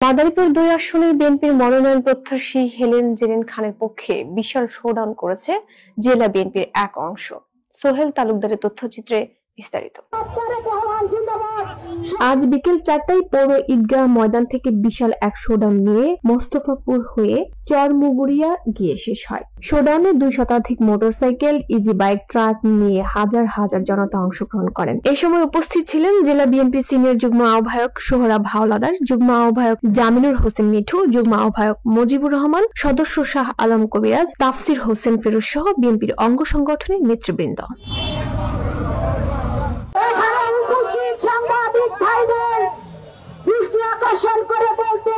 মাদারীপুর ২ আসনের বিএনপির মনোনয়ন প্রত্যাশী হেলেন জেরিন খানের পক্ষে বিশাল শোডাউন করেছে জেলা বিএনপির এক অংশ। সোহেল তালুকদারের তথ্যচিত্রে বিস্তারিত। আজ বিকেল ৪টায় পৌর ঈদগাহ ময়দান থেকে বিশাল এক শোডাউন নিয়ে মোস্তফাপুর হয়ে চরমুগুরিয়া গিয়ে শেষ হয়। শোডাউনে ২ শতাধিক মোটরসাইকেল, ইজি বাইক, ট্রাক নিয়ে হাজার হাজার জনতা অংশগ্রহণ করেন। এ সময় উপস্থিত ছিলেন জেলা বিএনপি সিনিয়র যুগ্ম আহ্বায়ক সোহরাব হাওলাদার, যুগ্ম আহ্বায়ক জামিনুর হোসেন মিঠু, যুগ্ম আহ্বায়ক মুজিবুর রহমান, সদস্য শাহ আলম কবিরাজ, তাফসির হোসেন ফিরোজ সহ বিএনপির অঙ্গ সংগঠনের নেতৃবৃন্দ। সাংবাদিক ভাইদের দৃষ্টি আকর্ষণ করে বলতে